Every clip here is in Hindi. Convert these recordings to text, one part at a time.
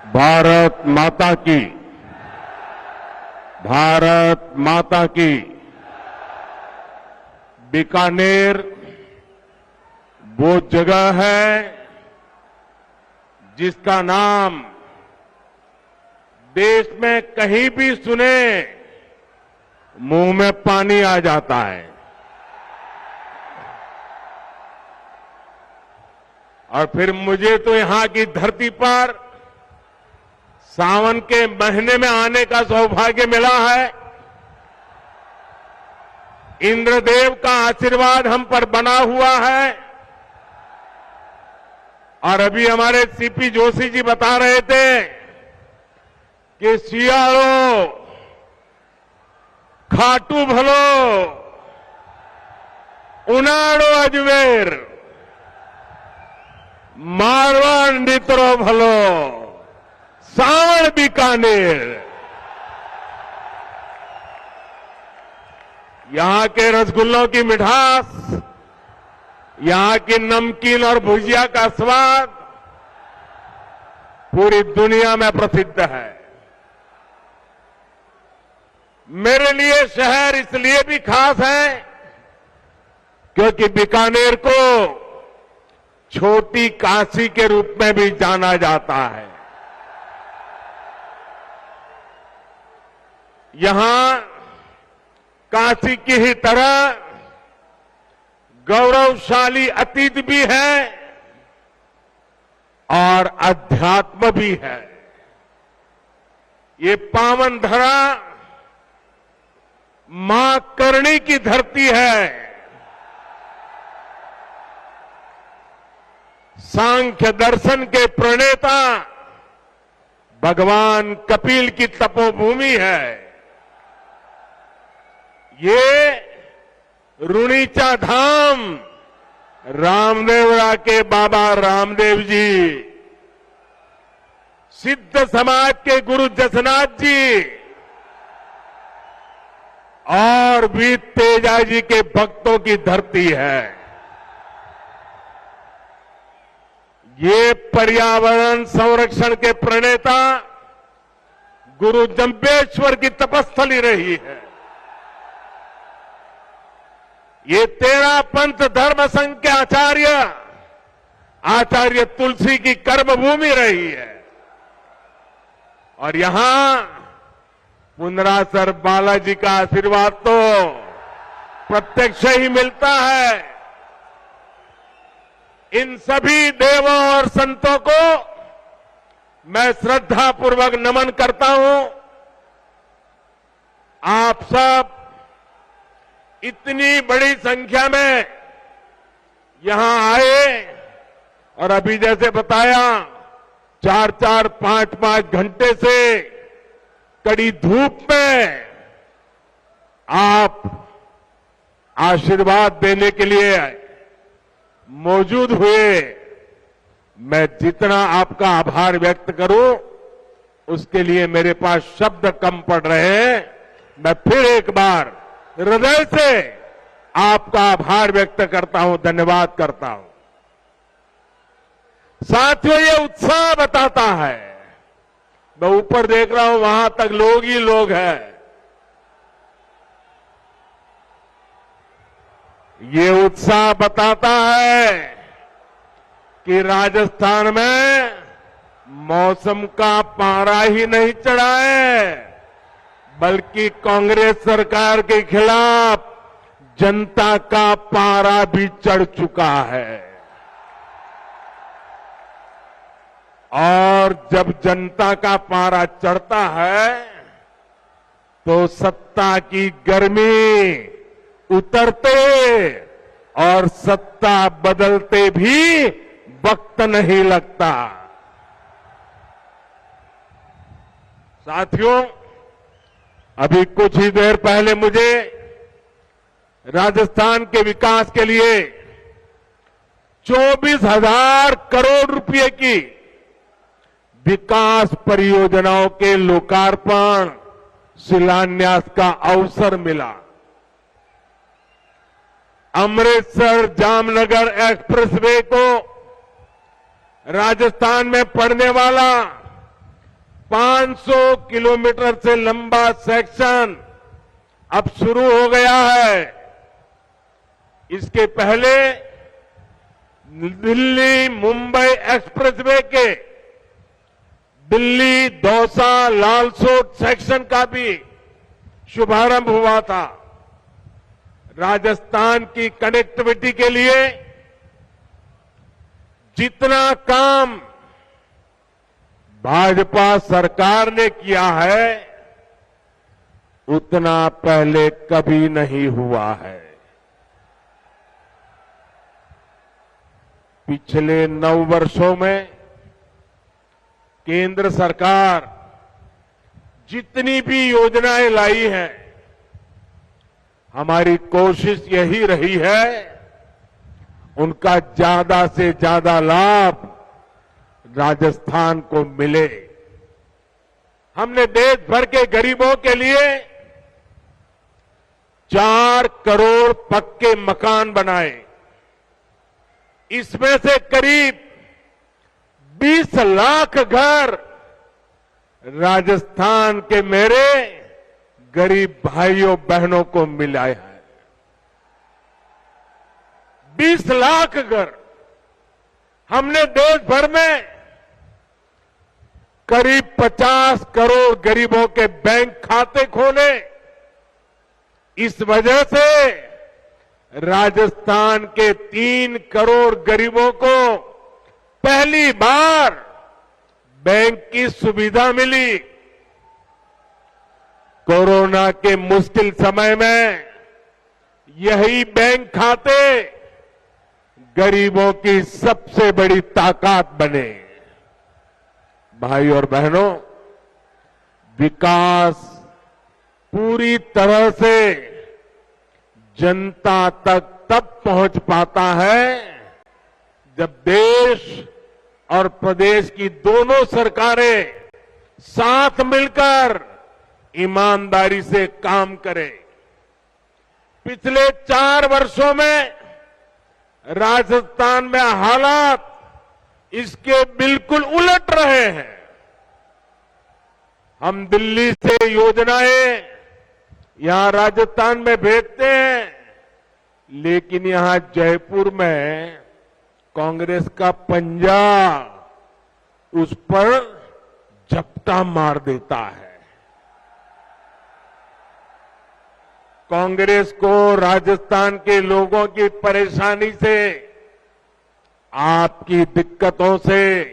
भारत माता की, भारत माता की। बीकानेर वो जगह है जिसका नाम देश में कहीं भी सुने मुंह में पानी आ जाता है। और फिर मुझे तो यहां की धरती पर सावन के महीने में आने का सौभाग्य मिला है। इंद्रदेव का आशीर्वाद हम पर बना हुआ है। और अभी हमारे सीपी जोशी जी बता रहे थे कि सियाड़ो खाटू भलो उनाड़ो अजमेर मारवाड़ नित्रो भलो सावण बीकानेर। यहां के रसगुल्लों की मिठास, यहां की नमकीन और भुजिया का स्वाद पूरी दुनिया में प्रसिद्ध है। मेरे लिए शहर इसलिए भी खास है क्योंकि बीकानेर को छोटी काशी के रूप में भी जाना जाता है। यहां काशी की ही तरह गौरवशाली अतीत भी है और अध्यात्म भी है। ये पावन धरा मां करणी की धरती है। सांख्य दर्शन के प्रणेता भगवान कपिल की तपोभूमि है। ये रुणीचा धाम रामदेवरा के बाबा रामदेव जी, सिद्ध समाज के गुरु जसनाथ जी और वीर तेजा जी के भक्तों की धरती है। ये पर्यावरण संरक्षण के प्रणेता गुरु जंबेश्वर की तपस्थली रही है। ये 13 पंथ धर्म संघ के आचार्य तुलसी की कर्मभूमि रही है। और यहां पुनरासर बालाजी का आशीर्वाद तो प्रत्यक्ष ही मिलता है। इन सभी देवों और संतों को मैं श्रद्धापूर्वक नमन करता हूं। आप सब इतनी बड़ी संख्या में यहां आए और अभी जैसे बताया 4-4, 5-5 घंटे से कड़ी धूप में आप आशीर्वाद देने के लिए मौजूद हुए। मैं जितना आपका आभार व्यक्त करूं उसके लिए मेरे पास शब्द कम पड़ रहे हैं। मैं फिर एक बार हृदय से आपका आभार व्यक्त करता हूं, धन्यवाद करता हूं। साथियों, ये उत्साह बताता है। मैं ऊपर देख रहा हूं, वहां तक लोग ही लोग हैं। ये उत्साह बताता है कि राजस्थान में मौसम का पारा ही नहीं चढ़ा है, बल्कि कांग्रेस सरकार के खिलाफ जनता का पारा भी चढ़ चुका है। और जब जनता का पारा चढ़ता है तो सत्ता की गर्मी उतरते और सत्ता बदलते भी वक्त नहीं लगता। साथियों, अभी कुछ ही देर पहले मुझे राजस्थान के विकास के लिए 24,000 करोड़ रुपए की विकास परियोजनाओं के लोकार्पण शिलान्यास का अवसर मिला। अमृतसर जामनगर एक्सप्रेसवे को राजस्थान में पड़ने वाला 500 किलोमीटर से लंबा सेक्शन अब शुरू हो गया है। इसके पहले दिल्ली मुंबई एक्सप्रेसवे के दिल्ली दौसा लालसोट सेक्शन का भी शुभारंभ हुआ था। राजस्थान की कनेक्टिविटी के लिए जितना काम भाजपा सरकार ने किया है उतना पहले कभी नहीं हुआ है। पिछले 9 वर्षों में केंद्र सरकार जितनी भी योजनाएं लाई हैं, हमारी कोशिश यही रही है उनका ज्यादा से ज्यादा लाभ राजस्थान को मिले। हमने देश भर के गरीबों के लिए 4 करोड़ पक्के मकान बनाए। इसमें से करीब 20 लाख घर राजस्थान के मेरे गरीब भाइयों बहनों को मिला है। 20 लाख घर। हमने देश भर में करीब 50 करोड़ गरीबों के बैंक खाते खोले। इस वजह से राजस्थान के 3 करोड़ गरीबों को पहली बार बैंक की सुविधा मिली। कोरोना के मुश्किल समय में यही बैंक खाते गरीबों की सबसे बड़ी ताकत बने। भाई और बहनों, विकास पूरी तरह से जनता तक तब पहुंच पाता है जब देश और प्रदेश की दोनों सरकारें साथ मिलकर ईमानदारी से काम करें। पिछले 4 वर्षों में राजस्थान में हालात इसके बिल्कुल उलट रहे हैं। हम दिल्ली से योजनाएं यहां राजस्थान में भेजते हैं, लेकिन यहां जयपुर में कांग्रेस का पंजा उस पर झपटा मार देता है। कांग्रेस को राजस्थान के लोगों की परेशानी से, आपकी दिक्कतों से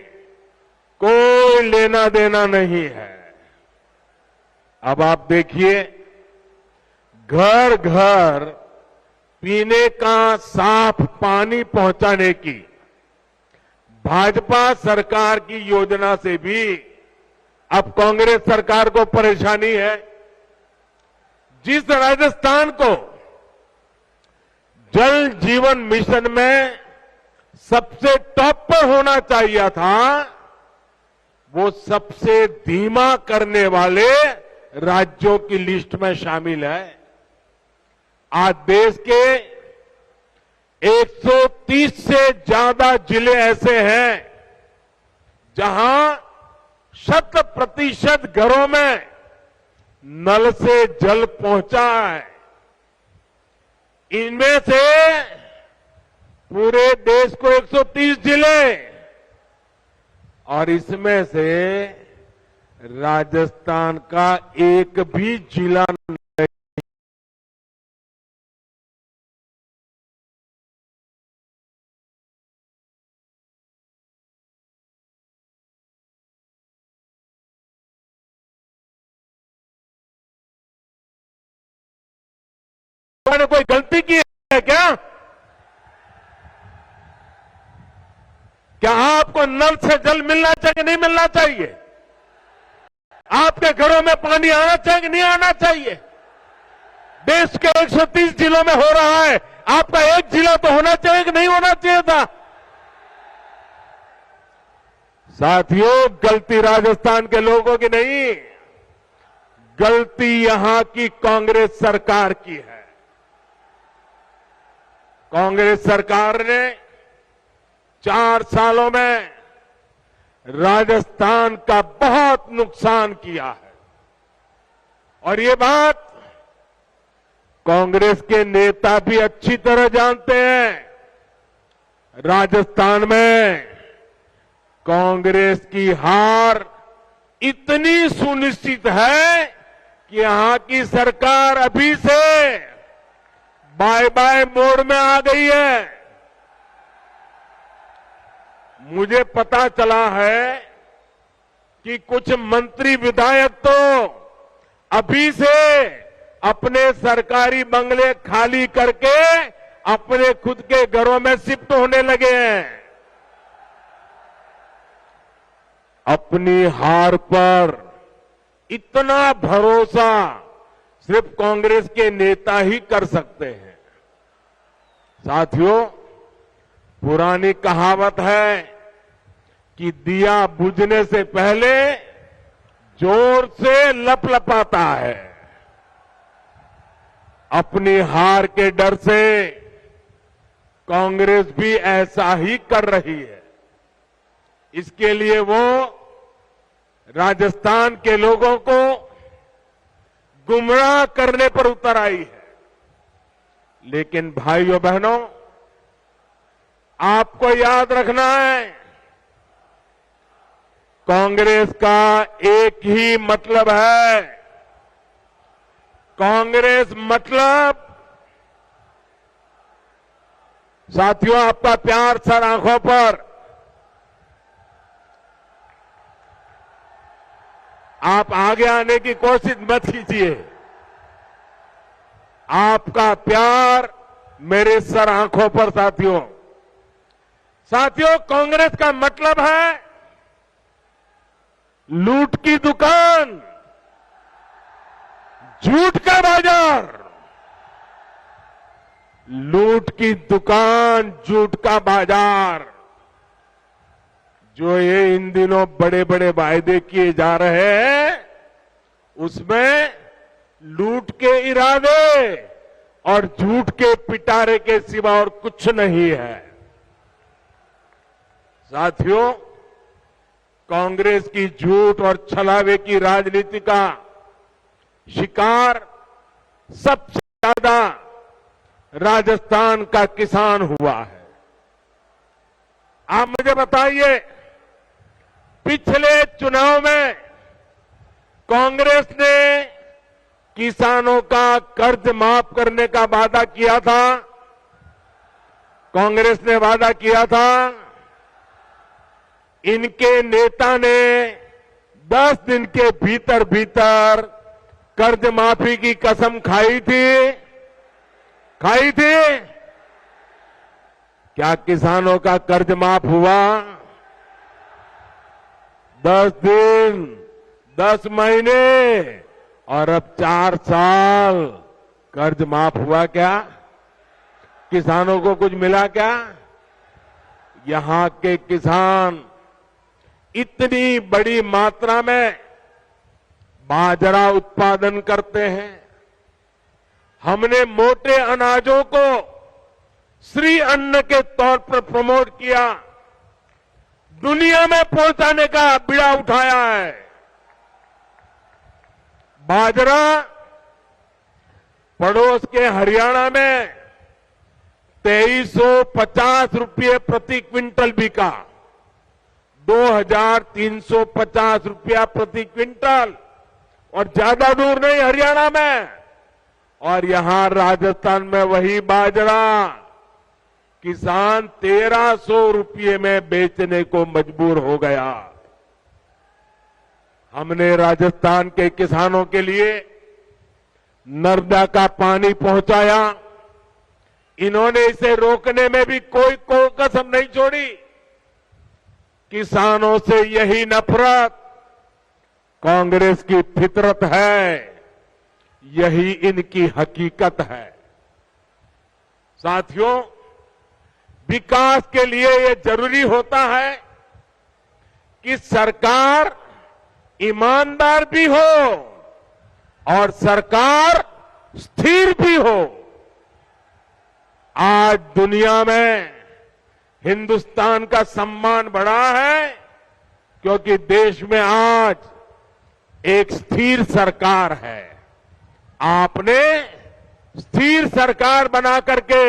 कोई लेना देना नहीं है। अब आप देखिए, घर घर पीने का साफ पानी पहुंचाने की भाजपा सरकार की योजना से भी अब कांग्रेस सरकार को परेशानी है। जिस राजस्थान को जल जीवन मिशन में सबसे टॉप पर होना चाहिए था, वो सबसे धीमा करने वाले राज्यों की लिस्ट में शामिल है। आज देश के 130 से ज्यादा जिले ऐसे हैं जहां 100% घरों में नल से जल पहुंचा है। इनमें से पूरे देश को 130 जिले और इसमें से राजस्थान का एक भी जिला नहीं। मैंने कोई गलती की है क्या? क्या आपको नल से जल मिलना चाहिए, नहीं मिलना चाहिए? आपके घरों में पानी आना चाहिए कि नहीं आना चाहिए? देश के 130 जिलों में हो रहा है, आपका एक जिला तो होना चाहिए कि नहीं होना चाहिए था? साथियों, गलती राजस्थान के लोगों की नहीं, गलती यहां की कांग्रेस सरकार की है। कांग्रेस सरकार ने 4 सालों में राजस्थान का बहुत नुकसान किया है। और ये बात कांग्रेस के नेता भी अच्छी तरह जानते हैं। राजस्थान में कांग्रेस की हार इतनी सुनिश्चित है कि यहां की सरकार अभी से बाय बाय मोड में आ गई है। मुझे पता चला है कि कुछ मंत्री विधायक तो अभी से अपने सरकारी बंगले खाली करके अपने खुद के घरों में शिफ्ट होने लगे हैं। अपनी हार पर इतना भरोसा सिर्फ कांग्रेस के नेता ही कर सकते हैं। साथियों, पुरानी कहावत है कि दिया बुझने से पहले जोर से लपलपाता है। अपनी हार के डर से कांग्रेस भी ऐसा ही कर रही है। इसके लिए वो राजस्थान के लोगों को गुमराह करने पर उतर आई है। लेकिन भाइयों बहनों, आपको याद रखना है, कांग्रेस का एक ही मतलब है। कांग्रेस मतलब, साथियों आपका प्यार सर आंखों पर, आप आगे आने की कोशिश मत कीजिए। आपका प्यार मेरे सर आंखों पर। साथियों, कांग्रेस का मतलब है लूट की दुकान, झूठ का बाजार। लूट की दुकान, झूठ का बाजार, जो ये इन दिनों बड़े बड़े वायदे किए जा रहे हैं, उसमें लूट के इरादे और झूठ के पिटारे के सिवा और कुछ नहीं है। साथियों, कांग्रेस की झूठ और छलावे की राजनीति का शिकार सबसे ज्यादा राजस्थान का किसान हुआ है। आप मुझे बताइए, पिछले चुनाव में कांग्रेस ने किसानों का कर्ज माफ करने का वादा किया था। कांग्रेस ने वादा किया था। इनके नेता ने 10 दिन के भीतर भीतर कर्ज माफी की कसम खाई थी। क्या किसानों का कर्ज माफ हुआ? 10 दिन, 10 महीने और अब 4 साल कर्ज माफ हुआ क्या? किसानों को कुछ मिला क्या? यहां के किसान इतनी बड़ी मात्रा में बाजरा उत्पादन करते हैं। हमने मोटे अनाजों को श्री अन्न के तौर पर प्रमोट किया, दुनिया में पहुंचाने का बीड़ा उठाया है। बाजरा पड़ोस के हरियाणा में 2350 रुपये प्रति क्विंटल बिका, 2350 रुपया प्रति क्विंटल, और ज्यादा दूर नहीं हरियाणा में। और यहां राजस्थान में वही बाजरा किसान 1300 रुपये में बेचने को मजबूर हो गया। हमने राजस्थान के किसानों के लिए नर्मदा का पानी पहुंचाया। इन्होंने इसे रोकने में भी कोई कसम नहीं छोड़ी। किसानों से यही नफरत कांग्रेस की फितरत है, यही इनकी हकीकत है। साथियों, विकास के लिए ये जरूरी होता है कि सरकार ईमानदार भी हो और सरकार स्थिर भी हो। आज दुनिया में हिंदुस्तान का सम्मान बढ़ा है क्योंकि देश में आज एक स्थिर सरकार है। आपने स्थिर सरकार बना करके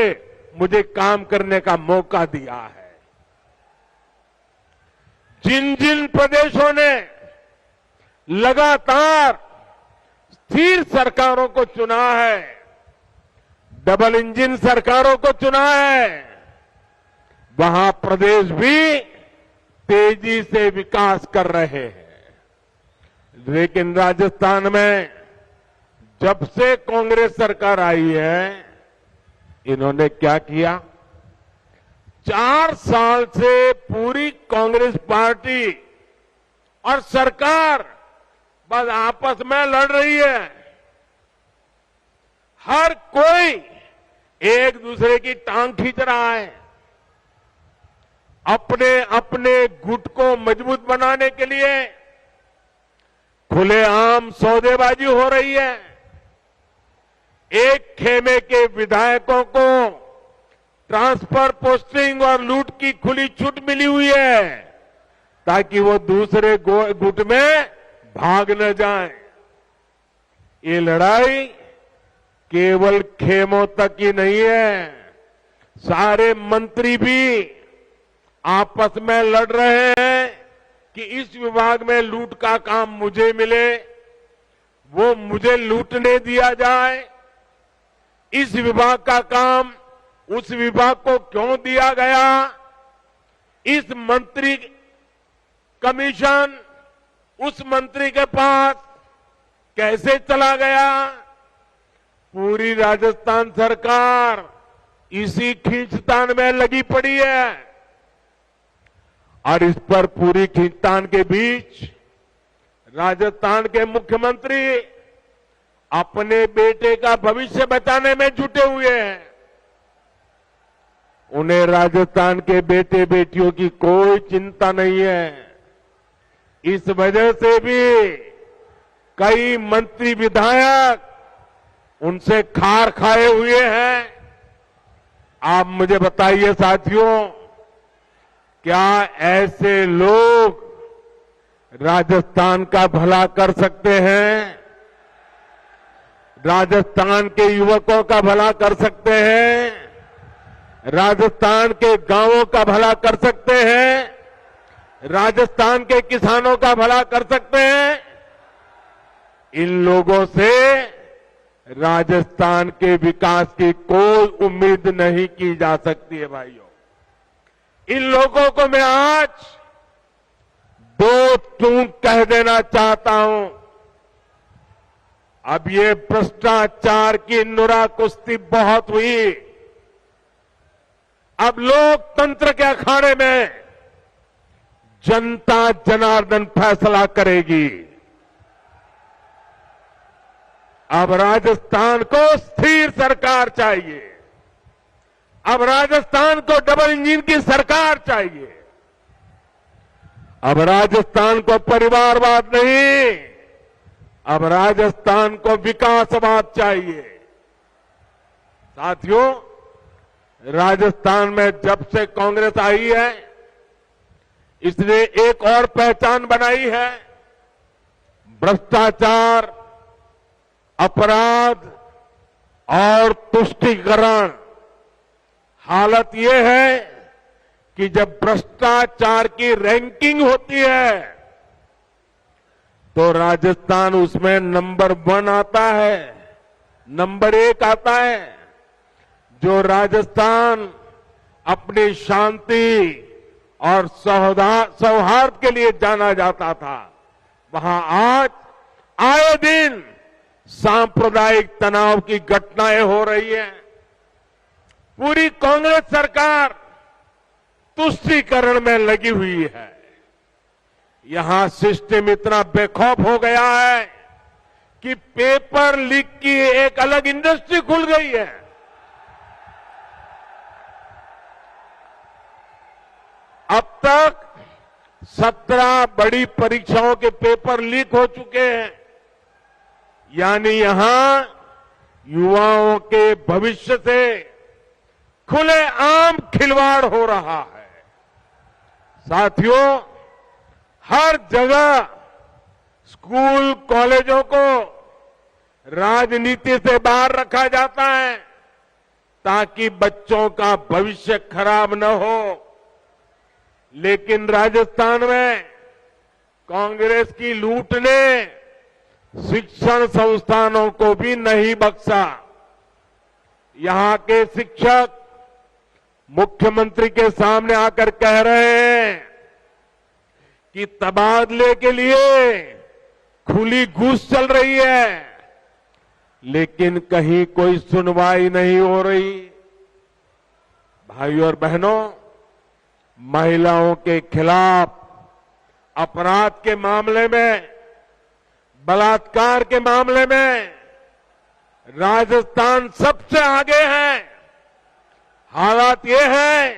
मुझे काम करने का मौका दिया है। जिन जिन प्रदेशों ने लगातार स्थिर सरकारों को चुना है, डबल इंजन सरकारों को चुना है, वहां प्रदेश भी तेजी से विकास कर रहे हैं। लेकिन राजस्थान में जब से कांग्रेस सरकार आई है, इन्होंने क्या किया? 4 साल से पूरी कांग्रेस पार्टी और सरकार बस आपस में लड़ रही है। हर कोई एक दूसरे की टांग खींच रहा है। अपने अपने गुट को मजबूत बनाने के लिए खुलेआम सौदेबाजी हो रही है। एक खेमे के विधायकों को ट्रांसफर, पोस्टिंग और लूट की खुली छूट मिली हुई है ताकि वो दूसरे गुट में भाग न जाए। ये लड़ाई केवल खेमों तक ही नहीं है, सारे मंत्री भी आपस में लड़ रहे हैं कि इस विभाग में लूट का काम मुझे मिले, वो मुझे लूटने दिया जाए। इस विभाग का काम उस विभाग को क्यों दिया गया? इस मंत्री कमीशन उस मंत्री के पास कैसे चला गया? पूरी राजस्थान सरकार इसी खींचतान में लगी पड़ी है। और इस पर पूरी खींचतान के बीच राजस्थान के मुख्यमंत्री अपने बेटे का भविष्य बचाने में जुटे हुए हैं। उन्हें राजस्थान के बेटे बेटियों की कोई चिंता नहीं है। इस वजह से भी कई मंत्री विधायक उनसे खार खाए हुए हैं। आप मुझे बताइए साथियों, क्या ऐसे लोग राजस्थान का भला कर सकते हैं? राजस्थान के युवकों का भला कर सकते हैं? राजस्थान के गांवों का भला कर सकते हैं? राजस्थान के किसानों का भला कर सकते हैं? इन लोगों से राजस्थान के विकास की कोई उम्मीद नहीं की जा सकती है भाइयों। इन लोगों को मैं आज 2 टूक कह देना चाहता हूं। अब ये भ्रष्टाचार की नुरा कुश्ती बहुत हुई। अब लोकतंत्र के अखाड़े में जनता जनार्दन फैसला करेगी। अब राजस्थान को स्थिर सरकार चाहिए। अब राजस्थान को डबल इंजन की सरकार चाहिए। अब राजस्थान को परिवारवाद नहीं, अब राजस्थान को विकासवाद चाहिए। साथियों, राजस्थान में जब से कांग्रेस आई है, इसने एक और पहचान बनाई है। भ्रष्टाचार, अपराध और तुष्टीकरण। हालत यह है कि जब भ्रष्टाचार की रैंकिंग होती है तो राजस्थान उसमें नंबर 1 आता है, नंबर 1 आता है। जो राजस्थान अपनी शांति और सौहार्द के लिए जाना जाता था, वहां आज आए दिन सांप्रदायिक तनाव की घटनाएं हो रही हैं। पूरी कांग्रेस सरकार तुष्टीकरण में लगी हुई है। यहां सिस्टम इतना बेखौफ हो गया है कि पेपर लीक की एक अलग इंडस्ट्री खुल गई है। अब तक 17 बड़ी परीक्षाओं के पेपर लीक हो चुके हैं। यानी यहां युवाओं के भविष्य से खुलेआम खिलवाड़ हो रहा है। साथियों, हर जगह स्कूल कॉलेजों को राजनीति से बाहर रखा जाता है ताकि बच्चों का भविष्य खराब न हो। लेकिन राजस्थान में कांग्रेस की लूट ने शिक्षण संस्थानों को भी नहीं बख्शा। यहां के शिक्षक मुख्यमंत्री के सामने आकर कह रहे हैं कि तबादले के लिए खुली घूस चल रही है, लेकिन कहीं कोई सुनवाई नहीं हो रही। भाइयों और बहनों, महिलाओं के खिलाफ अपराध के मामले में, बलात्कार के मामले में राजस्थान सबसे आगे है। हालात ये है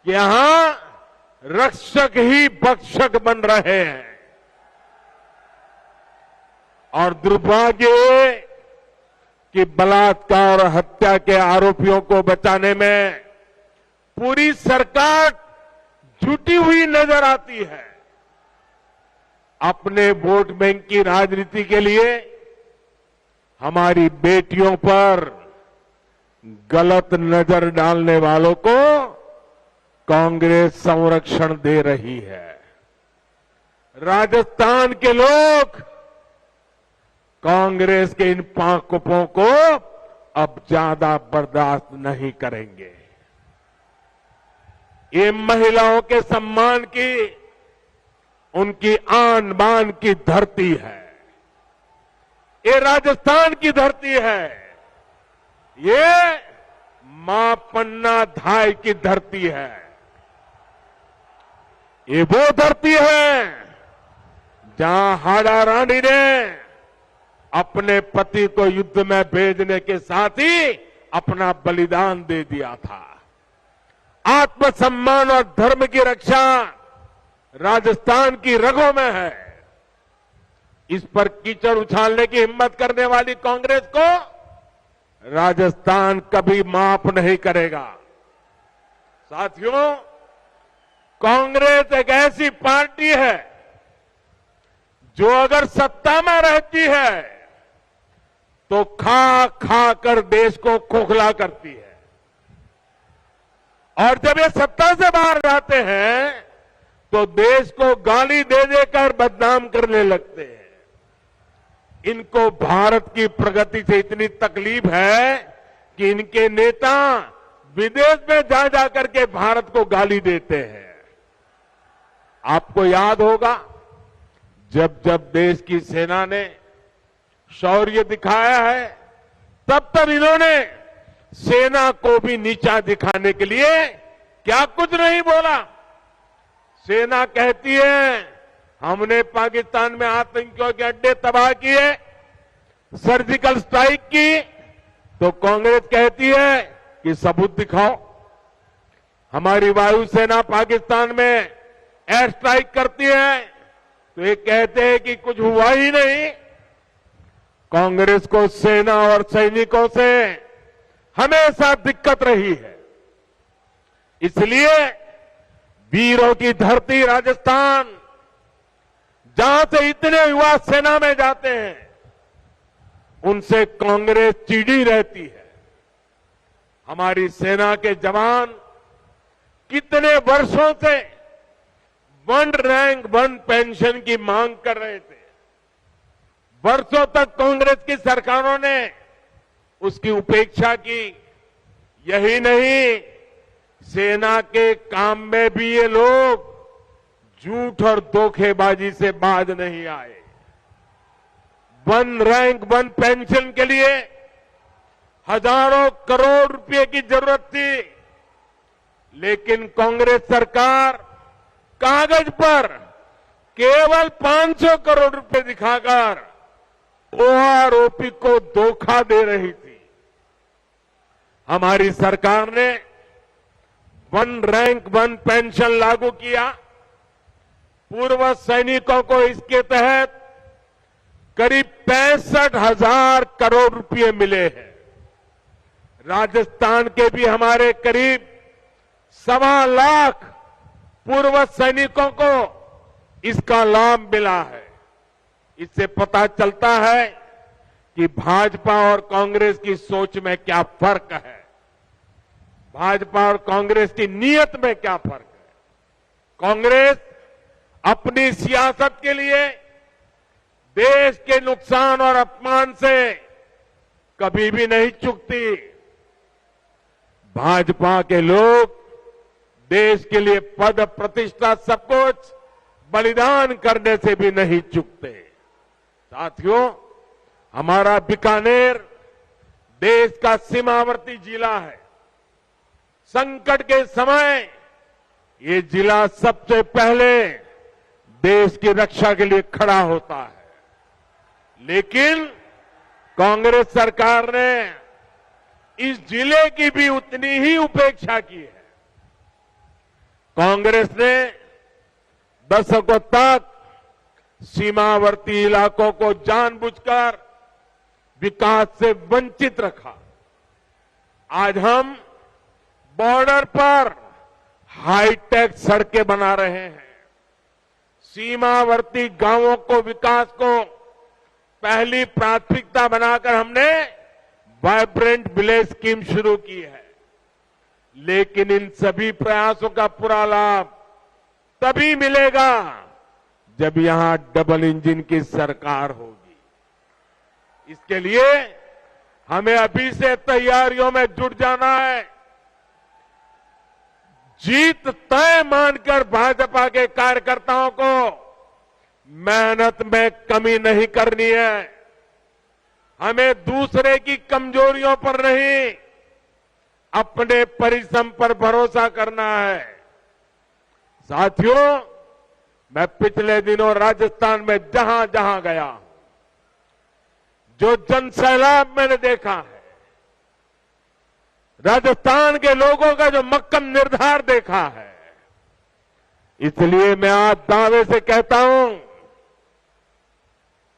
कि यहां रक्षक ही भक्षक बन रहे हैं और दुर्भाग्य ये कि बलात्कार और हत्या के आरोपियों को बचाने में पूरी सरकार जुटी हुई नजर आती है। अपने वोट बैंक की राजनीति के लिए हमारी बेटियों पर गलत नजर डालने वालों को कांग्रेस संरक्षण दे रही है। राजस्थान के लोग कांग्रेस के इन पांकुपों को अब ज्यादा बर्दाश्त नहीं करेंगे। ये महिलाओं के सम्मान की, उनकी आन बान की धरती है। ये राजस्थान की धरती है। ये मां पन्ना धाय की धरती है। ये वो धरती है जहां हाड़ा रानी ने अपने पति को युद्ध में भेजने के साथ ही अपना बलिदान दे दिया था। आत्मसम्मान और धर्म की रक्षा राजस्थान की रगों में है। इस पर कीचड़ उछालने की हिम्मत करने वाली कांग्रेस को राजस्थान कभी माफ नहीं करेगा। साथियों, कांग्रेस एक ऐसी पार्टी है जो अगर सत्ता में रहती है तो खा खा कर देश को खोखला करती है, और जब ये सत्ता से बाहर जाते हैं तो देश को गाली दे देकर बदनाम करने लगते हैं। इनको भारत की प्रगति से इतनी तकलीफ है कि इनके नेता विदेश में जा जाकर के भारत को गाली देते हैं। आपको याद होगा, जब जब देश की सेना ने शौर्य दिखाया है, तब तब इन्होंने सेना को भी नीचा दिखाने के लिए क्या कुछ नहीं बोला। सेना कहती है हमने पाकिस्तान में आतंकियों के अड्डे तबाह किए, सर्जिकल स्ट्राइक की, तो कांग्रेस कहती है कि सबूत दिखाओ। हमारी वायुसेना पाकिस्तान में एयर स्ट्राइक करती है तो ये कहते हैं कि कुछ हुआ ही नहीं। कांग्रेस को सेना और सैनिकों से हमेशा दिक्कत रही है। इसलिए वीरों की धरती राजस्थान, जहां से इतने युवा सेना में जाते हैं, उनसे कांग्रेस चिढ़ी रहती है। हमारी सेना के जवान कितने वर्षों से 1 रैंक 1 पेंशन की मांग कर रहे थे। वर्षों तक कांग्रेस की सरकारों ने उसकी उपेक्षा की। यही नहीं, सेना के काम में भी ये लोग झूठ और धोखेबाजी से बाज नहीं आए। 1 रैंक 1 पेंशन के लिए हजारों करोड़ रुपए की जरूरत थी, लेकिन कांग्रेस सरकार कागज पर केवल 500 करोड़ रुपए दिखाकर ओआरओपी को धोखा दे रही थी। हमारी सरकार ने 1 रैंक 1 पेंशन लागू किया। पूर्व सैनिकों को इसके तहत करीब 65,000 करोड़ रुपए मिले हैं। राजस्थान के भी हमारे करीब 1.25 लाख पूर्व सैनिकों को इसका लाभ मिला है। इससे पता चलता है कि भाजपा और कांग्रेस की सोच में क्या फर्क है, भाजपा और कांग्रेस की नीयत में क्या फर्क है। कांग्रेस अपनी सियासत के लिए देश के नुकसान और अपमान से कभी भी नहीं चूकती। भाजपा के लोग देश के लिए पद प्रतिष्ठा सब कुछ बलिदान करने से भी नहीं चूकते। साथियों, हमारा बीकानेर देश का सीमावर्ती जिला है। संकट के समय ये जिला सबसे पहले देश की रक्षा के लिए खड़ा होता है। लेकिन कांग्रेस सरकार ने इस जिले की भी उतनी ही उपेक्षा की है। कांग्रेस ने दशकों तक सीमावर्ती इलाकों को जानबूझकर विकास से वंचित रखा। आज हम बॉर्डर पर हाईटेक सड़कें बना रहे हैं। सीमावर्ती गांवों को विकास को पहली प्राथमिकता बनाकर हमने वाइब्रेंट विलेज स्कीम शुरू की है। लेकिन इन सभी प्रयासों का पूरा लाभ तभी मिलेगा जब यहां डबल इंजन की सरकार होगी। इसके लिए हमें अभी से तैयारियों में जुट जाना है। जीत तय मानकर भाजपा के कार्यकर्ताओं को मेहनत में कमी नहीं करनी है। हमें दूसरे की कमजोरियों पर नहीं, अपने परिश्रम पर भरोसा करना है। साथियों, मैं पिछले दिनों राजस्थान में जहां जहां गया, जो जनसैलाब मैंने देखा है, राजस्थान के लोगों का जो मक्कम निर्धार देखा है, इसलिए मैं आज दावे से कहता हूं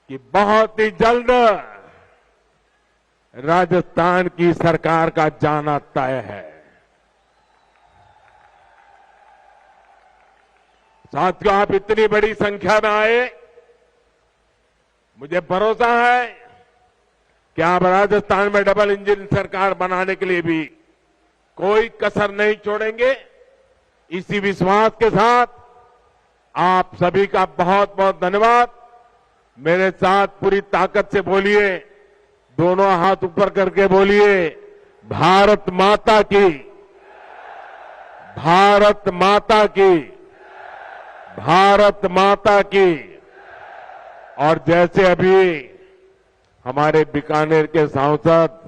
कि बहुत ही जल्द राजस्थान की सरकार का जाना तय है। साथियों, आप इतनी बड़ी संख्या में आए, मुझे भरोसा है कि आप राजस्थान में डबल इंजन सरकार बनाने के लिए भी कोई कसर नहीं छोड़ेंगे। इसी विश्वास के साथ आप सभी का बहुत बहुत धन्यवाद। मेरे साथ पूरी ताकत से बोलिए, दोनों हाथ ऊपर करके बोलिए, भारत माता की, भारत माता की, भारत माता की। और जैसे अभी हमारे बीकानेर के सांसद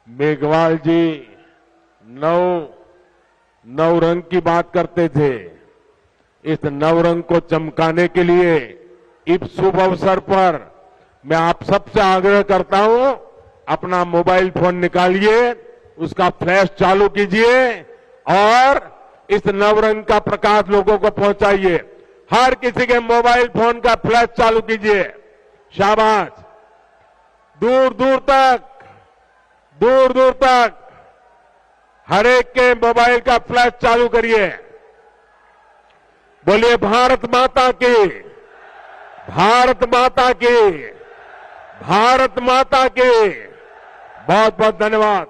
मेघवाल जी नौ रंग की बात करते थे, इस नवरंग को चमकाने के लिए इस शुभ अवसर पर मैं आप सबसे आग्रह करता हूं, अपना मोबाइल फोन निकालिए, उसका फ्लैश चालू कीजिए और इस नवरंग का प्रकाश लोगों को पहुंचाइए। हर किसी के मोबाइल फोन का फ्लैश चालू कीजिए। शाबाश। दूर दूर तक हर एक के मोबाइल का फ्लैश चालू करिए। बोलिए भारत माता की, भारत माता की, भारत माता की। बहुत बहुत धन्यवाद।